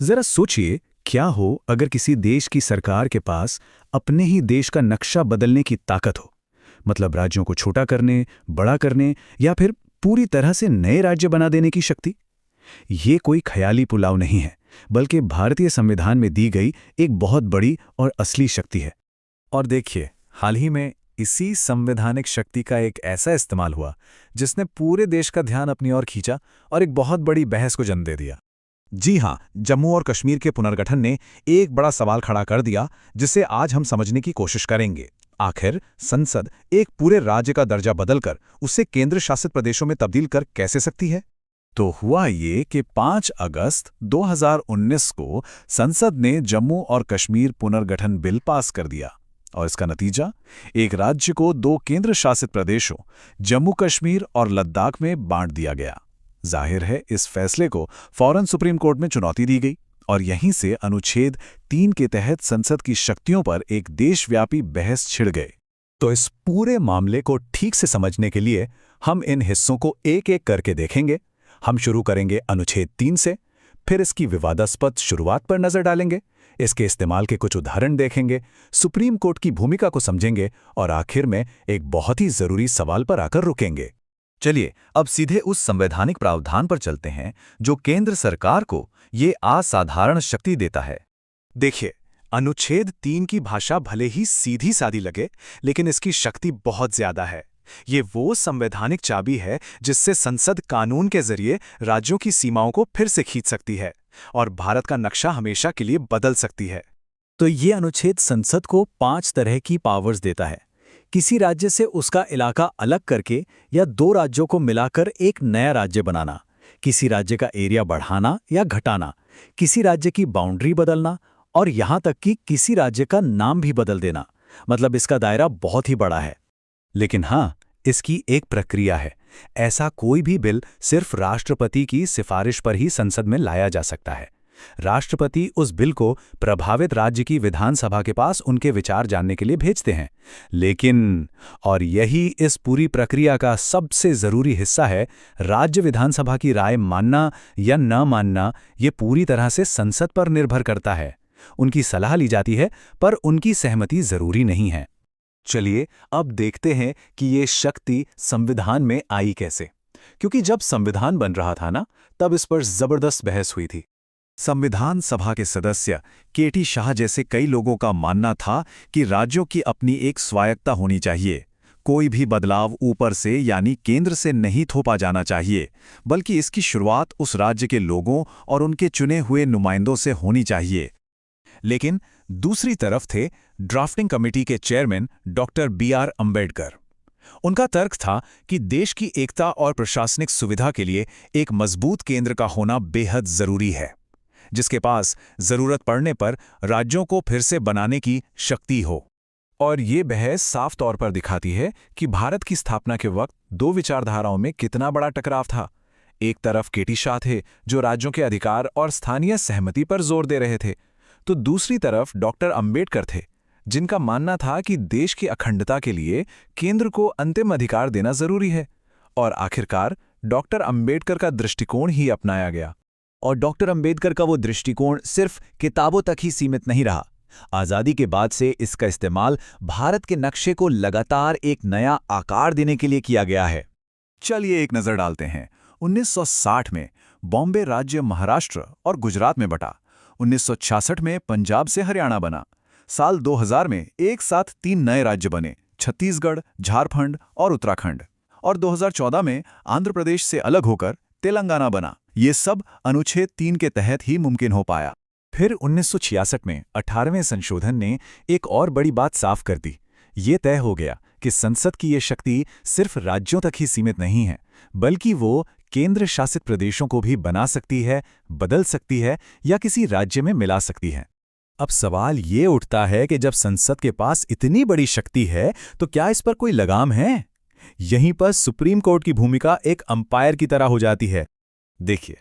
जरा सोचिए, क्या हो अगर किसी देश की सरकार के पास अपने ही देश का नक्शा बदलने की ताकत हो। मतलब राज्यों को छोटा करने, बड़ा करने या फिर पूरी तरह से नए राज्य बना देने की शक्ति। ये कोई ख्याली पुलाव नहीं है, बल्कि भारतीय संविधान में दी गई एक बहुत बड़ी और असली शक्ति है। और देखिए, हाल ही में इसी संवैधानिक शक्ति का एक ऐसा इस्तेमाल हुआ जिसने पूरे देश का ध्यान अपनी ओर खींचा और एक बहुत बड़ी बहस को जन्म दे दिया। जी हां, जम्मू और कश्मीर के पुनर्गठन ने एक बड़ा सवाल खड़ा कर दिया, जिसे आज हम समझने की कोशिश करेंगे। आखिर संसद एक पूरे राज्य का दर्जा बदलकर उसे केंद्र शासित प्रदेशों में तब्दील कर कैसे सकती है? तो हुआ ये कि 5 अगस्त 2019 को संसद ने जम्मू और कश्मीर पुनर्गठन बिल पास कर दिया। और इसका नतीजा, एक राज्य को 2 केंद्र शासित प्रदेशों जम्मू कश्मीर और लद्दाख में बांट दिया गया। जाहिर है, इस फैसले को फौरन सुप्रीम कोर्ट में चुनौती दी गई और यहीं से अनुच्छेद 3 के तहत संसद की शक्तियों पर एक देशव्यापी बहस छिड़ गई। तो इस पूरे मामले को ठीक से समझने के लिए हम इन हिस्सों को एक एक करके देखेंगे। हम शुरू करेंगे अनुच्छेद 3 से, फिर इसकी विवादास्पद शुरुआत पर नजर डालेंगे, इसके इस्तेमाल के कुछ उदाहरण देखेंगे, सुप्रीम कोर्ट की भूमिका को समझेंगे और आखिर में एक बहुत ही जरूरी सवाल पर आकर रुकेंगे। चलिए अब सीधे उस संवैधानिक प्रावधान पर चलते हैं जो केंद्र सरकार को ये असाधारण शक्ति देता है। देखिए, अनुच्छेद 3 की भाषा भले ही सीधी सादी लगे, लेकिन इसकी शक्ति बहुत ज्यादा है। ये वो संवैधानिक चाबी है जिससे संसद कानून के जरिए राज्यों की सीमाओं को फिर से खींच सकती है और भारत का नक्शा हमेशा के लिए बदल सकती है। तो ये अनुच्छेद संसद को 5 तरह की पावर्स देता है। किसी राज्य से उसका इलाका अलग करके या 2 राज्यों को मिलाकर एक नया राज्य बनाना, किसी राज्य का एरिया बढ़ाना या घटाना, किसी राज्य की बाउंड्री बदलना और यहाँ तक कि किसी राज्य का नाम भी बदल देना। मतलब इसका दायरा बहुत ही बड़ा है। लेकिन हाँ, इसकी एक प्रक्रिया है। ऐसा कोई भी बिल सिर्फ राष्ट्रपति की सिफारिश पर ही संसद में लाया जा सकता है। राष्ट्रपति उस बिल को प्रभावित राज्य की विधानसभा के पास उनके विचार जानने के लिए भेजते हैं। लेकिन, और यही इस पूरी प्रक्रिया का सबसे जरूरी हिस्सा है, राज्य विधानसभा की राय मानना या न मानना ये पूरी तरह से संसद पर निर्भर करता है। उनकी सलाह ली जाती है, पर उनकी सहमति जरूरी नहीं है। चलिए अब देखते हैं कि ये शक्ति संविधान में आई कैसे। क्योंकि जब संविधान बन रहा था ना, तब इस पर जबरदस्त बहस हुई थी। संविधान सभा के सदस्य केटी शाह जैसे कई लोगों का मानना था कि राज्यों की अपनी एक स्वायत्तता होनी चाहिए। कोई भी बदलाव ऊपर से यानी केंद्र से नहीं थोपा जाना चाहिए, बल्कि इसकी शुरुआत उस राज्य के लोगों और उनके चुने हुए नुमाइंदों से होनी चाहिए। लेकिन दूसरी तरफ थे ड्राफ्टिंग कमेटी के चेयरमैन डॉक्टर BR अम्बेडकर। उनका तर्क था कि देश की एकता और प्रशासनिक सुविधा के लिए एक मजबूत केंद्र का होना बेहद जरूरी है, जिसके पास जरूरत पड़ने पर राज्यों को फिर से बनाने की शक्ति हो। और ये बहस साफ तौर पर दिखाती है कि भारत की स्थापना के वक्त 2 विचारधाराओं में कितना बड़ा टकराव था। एक तरफ केटी शाह थे, जो राज्यों के अधिकार और स्थानीय सहमति पर जोर दे रहे थे, तो दूसरी तरफ डॉक्टर अम्बेडकर थे, जिनका मानना था कि देश की अखंडता के लिए केंद्र को अंतिम अधिकार देना जरूरी है। और आखिरकार डॉक्टर अम्बेडकर का दृष्टिकोण ही अपनाया गया। और डॉक्टर अम्बेडकर का वो दृष्टिकोण सिर्फ किताबों तक ही सीमित नहीं रहा। आज़ादी के बाद से इसका इस्तेमाल भारत के नक्शे को लगातार एक नया आकार देने के लिए किया गया है। चलिए एक नज़र डालते हैं। 1960 में बॉम्बे राज्य महाराष्ट्र और गुजरात में बटा। 1966 में पंजाब से हरियाणा बना। साल 2000 में एक साथ 3 नए राज्य बने, छत्तीसगढ़, झारखंड और उत्तराखंड। और 2014 में आंध्र प्रदेश से अलग होकर तेलंगाना बना। ये सब अनुच्छेद 3 के तहत ही मुमकिन हो पाया। फिर 1966 में 18वें संशोधन ने एक और बड़ी बात साफ कर दी। ये तय हो गया कि संसद की ये शक्ति सिर्फ राज्यों तक ही सीमित नहीं है, बल्कि वो केंद्र शासित प्रदेशों को भी बना सकती है, बदल सकती है या किसी राज्य में मिला सकती है। अब सवाल ये उठता है कि जब संसद के पास इतनी बड़ी शक्ति है, तो क्या इस पर कोई लगाम है? यहीं पर सुप्रीम कोर्ट की भूमिका एक अंपायर की तरह हो जाती है। देखिए,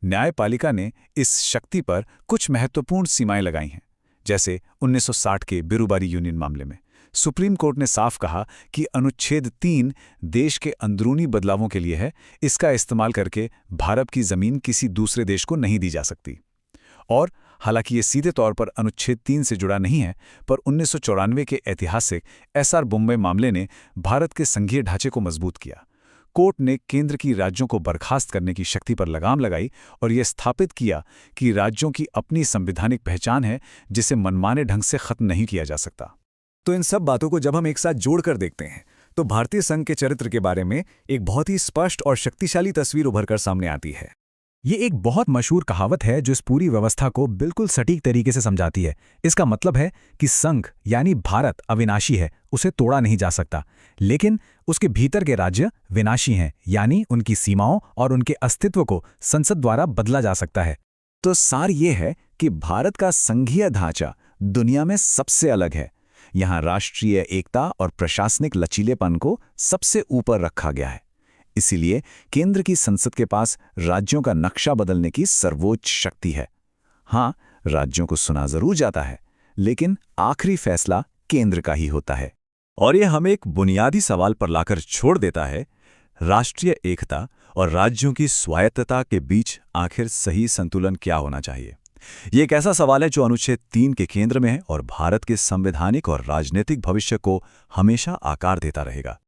न्यायपालिका ने इस शक्ति पर कुछ महत्वपूर्ण सीमाएं लगाई हैं। जैसे 1960 के बिरूबारी यूनियन मामले में सुप्रीम कोर्ट ने साफ कहा कि अनुच्छेद 3 देश के अंदरूनी बदलावों के लिए है, इसका इस्तेमाल करके भारत की जमीन किसी दूसरे देश को नहीं दी जा सकती। और हालांकि ये सीधे तौर पर अनुच्छेद 3 से जुड़ा नहीं है, पर 1994 के ऐतिहासिक एसआर बॉम्बे मामले ने भारत के संघीय ढांचे को मजबूत किया। कोर्ट ने केंद्र की राज्यों को बर्खास्त करने की शक्ति पर लगाम लगाई और यह स्थापित किया कि राज्यों की अपनी संवैधानिक पहचान है, जिसे मनमाने ढंग से खत्म नहीं किया जा सकता। तो इन सब बातों को जब हम एक साथ जोड़कर देखते हैं, तो भारतीय संघ के चरित्र के बारे में एक बहुत ही स्पष्ट और शक्तिशाली तस्वीर उभरकर सामने आती है। ये एक बहुत मशहूर कहावत है जो इस पूरी व्यवस्था को बिल्कुल सटीक तरीके से समझाती है। इसका मतलब है कि संघ यानी भारत अविनाशी है, उसे तोड़ा नहीं जा सकता, लेकिन उसके भीतर के राज्य विनाशी हैं, यानी उनकी सीमाओं और उनके अस्तित्व को संसद द्वारा बदला जा सकता है। तो सार ये है कि भारत का संघीय ढांचा दुनिया में सबसे अलग है। यहाँ राष्ट्रीय एकता और प्रशासनिक लचीलेपन को सबसे ऊपर रखा गया है। इसीलिए केंद्र की संसद के पास राज्यों का नक्शा बदलने की सर्वोच्च शक्ति है। हाँ, राज्यों को सुना जरूर जाता है, लेकिन आखिरी फैसला केंद्र का ही होता है। और ये हमें एक बुनियादी सवाल पर लाकर छोड़ देता है, राष्ट्रीय एकता और राज्यों की स्वायत्तता के बीच आखिर सही संतुलन क्या होना चाहिए। ये एक ऐसा सवाल है जो अनुच्छेद 3 के केंद्र में है और भारत के संवैधानिक और राजनीतिक भविष्य को हमेशा आकार देता रहेगा।